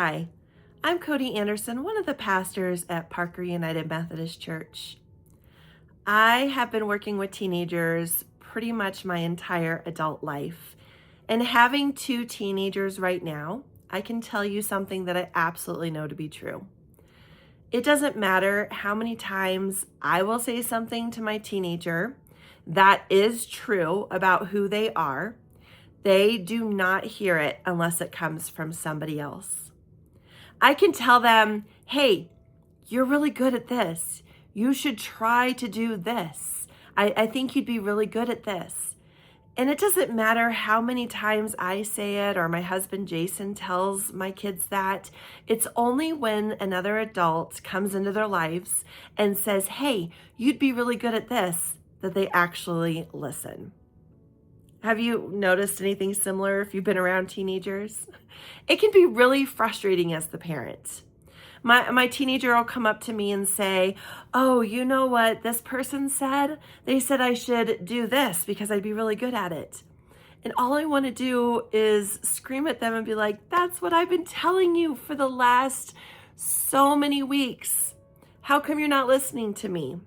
Hi, I'm Cody Anderson, one of the pastors at Parker United Methodist Church. I have been working with teenagers pretty much my entire adult life. And having two teenagers right now, I can tell you something that I absolutely know to be true. It doesn't matter how many times I will say something to my teenager that is true about who they are. They do not hear it unless it comes from somebody else. I can tell them, hey, you're really good at this. You should try to do this. I think you'd be really good at this. And it doesn't matter how many times I say it or my husband Jason tells my kids that. It's only when another adult comes into their lives and says, hey, you'd be really good at this, that they actually listen. Have you noticed anything similar if you've been around teenagers? It can be really frustrating as the parent. My teenager will come up to me and say, oh, you know what this person said? They said I should do this because I'd be really good at it. And all I want to do is scream at them and be like, that's what I've been telling you for the last so many weeks. How come you're not listening to me?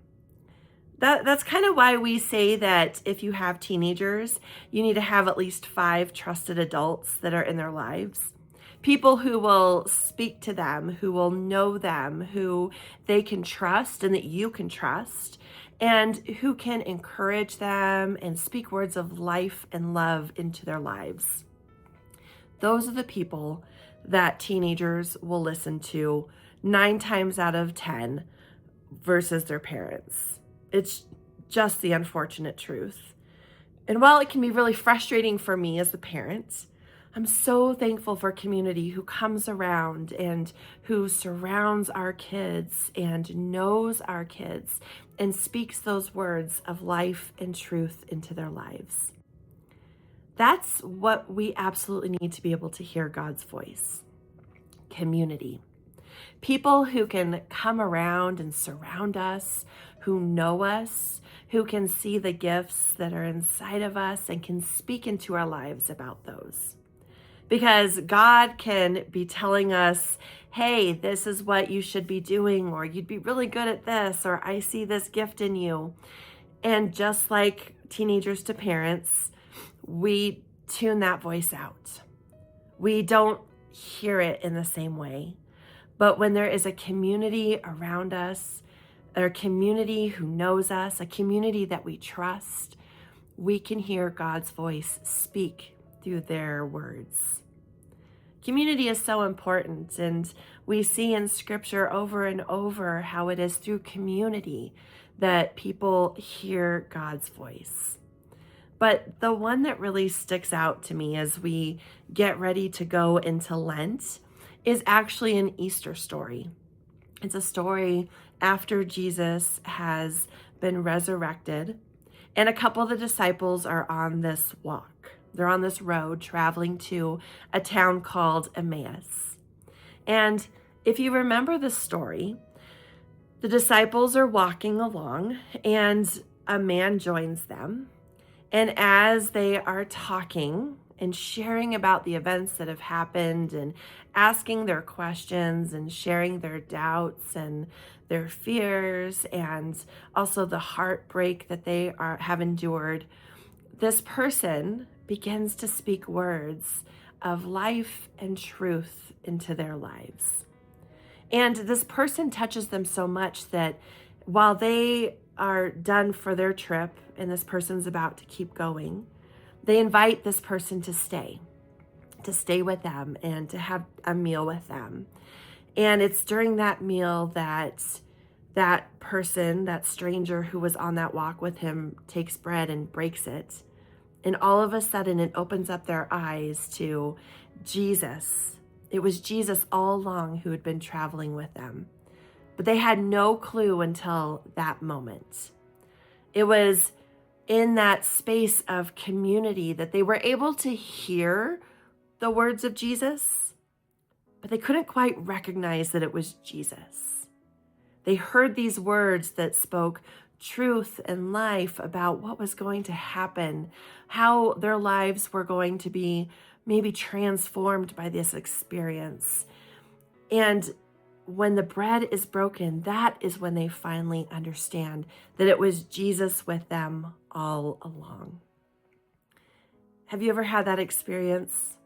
That's kind of why we say that if you have teenagers, you need to have at least 5 trusted adults that are in their lives. People who will speak to them, who will know them, who they can trust and that you can trust, and who can encourage them and speak words of life and love into their lives. Those are the people that teenagers will listen to 9 times out of 10 versus their parents. It's just the unfortunate truth. And while it can be really frustrating for me as the parent, I'm so thankful for community who comes around and who surrounds our kids and knows our kids and speaks those words of life and truth into their lives. That's what we absolutely need to be able to hear God's voice. Community. People who can come around and surround us, who know us, who can see the gifts that are inside of us and can speak into our lives about those. Because God can be telling us, hey, this is what you should be doing, or you'd be really good at this, or I see this gift in you. And just like teenagers to parents, we tune that voice out. We don't hear it in the same way. But when there is a community around us, a community who knows us, a community that we trust, we can hear God's voice speak through their words. Community is so important, and we see in Scripture over and over how it is through community that people hear God's voice. But the one that really sticks out to me as we get ready to go into Lent is actually an Easter story. It's a story after Jesus has been resurrected, and a couple of the disciples are on this walk. They're on this road traveling to a town called Emmaus. And if you remember the story, the disciples are walking along and a man joins them. And as they are talking and sharing about the events that have happened and asking their questions and sharing their doubts and their fears and also the heartbreak that they have endured, this person begins to speak words of life and truth into their lives. And this person touches them so much that while they are done for their trip and this person's about to keep going, they invite this person to stay with them and to have a meal with them. And it's during that meal that that person, that stranger who was on that walk with him, takes bread and breaks it. And all of a sudden it opens up their eyes to Jesus. It was Jesus all along who had been traveling with them. But they had no clue until that moment. It was in that space of community that they were able to hear the words of Jesus, but they couldn't quite recognize that it was Jesus. They heard these words that spoke truth and life about what was going to happen, how their lives were going to be maybe transformed by this experience. And when the bread is broken, that is when they finally understand that it was Jesus with them all along. Have you ever had that experience?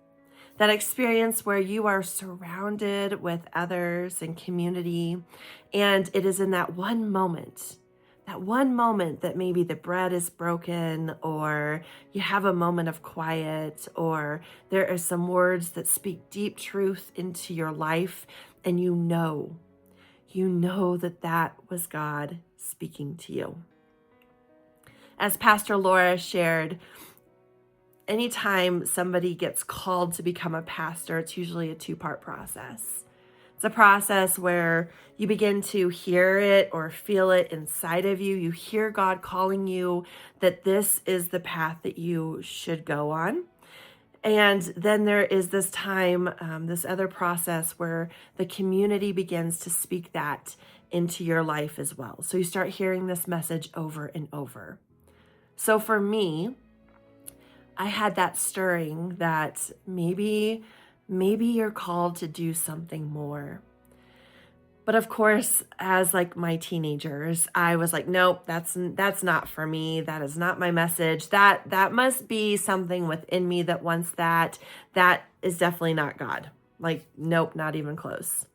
That experience where you are surrounded with others and community, and it is in that one moment that maybe the bread is broken, or you have a moment of quiet, or there are some words that speak deep truth into your life, and you know that that was God speaking to you. As Pastor Laura shared, anytime somebody gets called to become a pastor, it's usually a two-part process. It's a process where you begin to hear it or feel it inside of you. You hear God calling you that this is the path that you should go on. And then there is this time, this other process where the community begins to speak that into your life as well. So you start hearing this message over and over. So for me, I had that stirring that maybe you're called to do something more. But of course, as like my teenagers, I was like, nope, that's not for me. That is not my message. That must be something within me that wants that. That is definitely not God. Like, nope, not even close.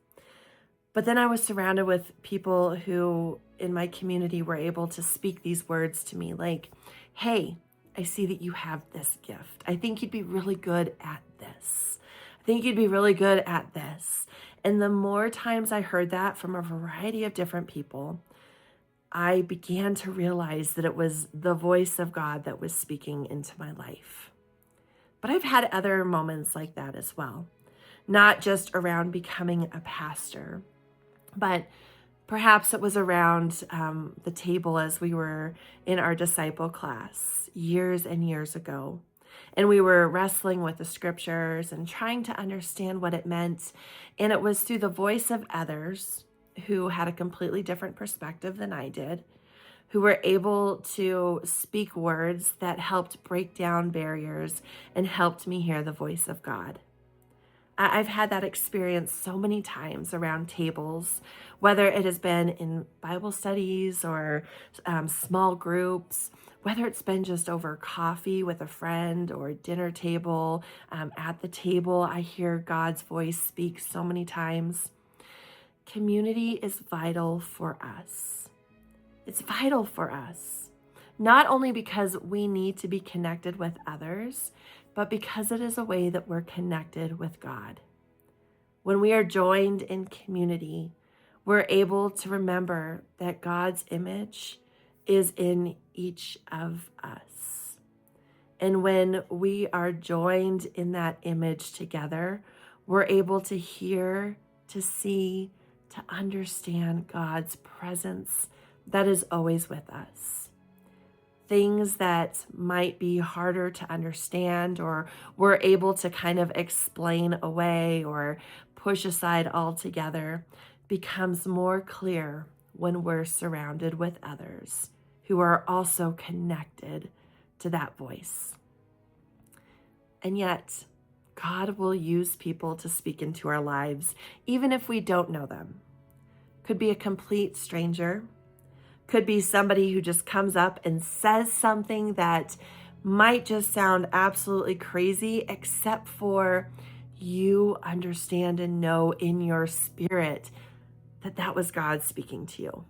But then I was surrounded with people who in my community were able to speak these words to me like, hey, I see that you have this gift. I think you'd be really good at this. I think you'd be really good at this. And the more times I heard that from a variety of different people, I began to realize that it was the voice of God that was speaking into my life. But I've had other moments like that as well, not just around becoming a pastor, but perhaps it was around the table as we were in our disciple class years and years ago. And we were wrestling with the scriptures and trying to understand what it meant. And it was through the voice of others who had a completely different perspective than I did, who were able to speak words that helped break down barriers and helped me hear the voice of God. I've had that experience so many times around tables, whether it has been in Bible studies or small groups, whether it's been just over coffee with a friend or dinner table. At the table, I hear God's voice speak so many times. Community is vital for us. It's vital for us, not only because we need to be connected with others, but because it is a way that we're connected with God. When we are joined in community, we're able to remember that God's image is in each of us. And when we are joined in that image together, we're able to hear, to see, to understand God's presence that is always with us. Things that might be harder to understand or we're able to kind of explain away or push aside altogether becomes more clear when we're surrounded with others who are also connected to that voice. And yet, God will use people to speak into our lives, even if we don't know them. Could be a complete stranger. Could be somebody who just comes up and says something that might just sound absolutely crazy, except for you understand and know in your spirit that that was God speaking to you.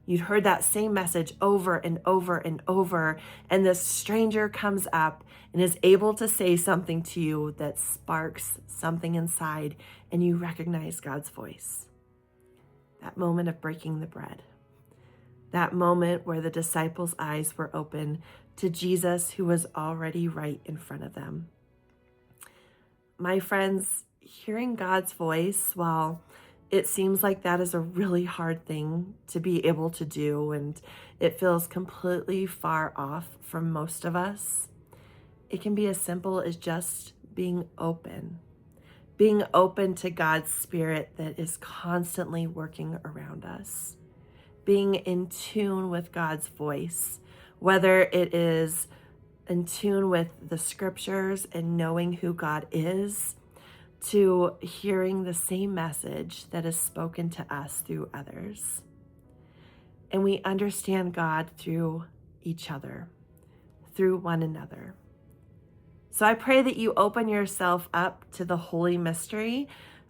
You'd heard that same message over and over and over, and this stranger comes up and is able to say something to you that sparks something inside, and you recognize God's voice. That moment of breaking the bread. That moment where the disciples' eyes were open to Jesus, who was already right in front of them. My friends, hearing God's voice, while it seems like that is a really hard thing to be able to do, and it feels completely far off from most of us, it can be as simple as just being open to God's Spirit that is constantly working around us. Being in tune with God's voice, whether it is in tune with the scriptures and knowing who God is, to hearing the same message that is spoken to us through others. And we understand God through each other, through one another. So I pray that you open yourself up to the holy mystery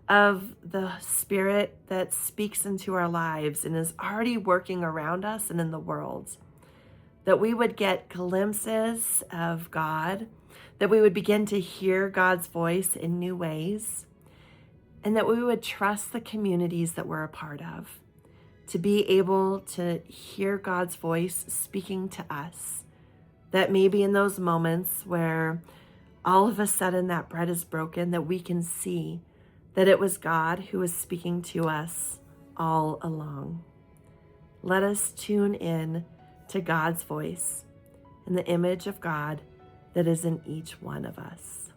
of the Spirit that speaks into our lives and is already working around us and in the world. That we would get glimpses of God, that we would begin to hear God's voice in new ways, and that we would trust the communities that we're a part of, to be able to hear God's voice speaking to us. That maybe in those moments where all of a sudden that bread is broken, that we can see that it was God who was speaking to us all along. Let us tune in to God's voice and the image of God that is in each one of us.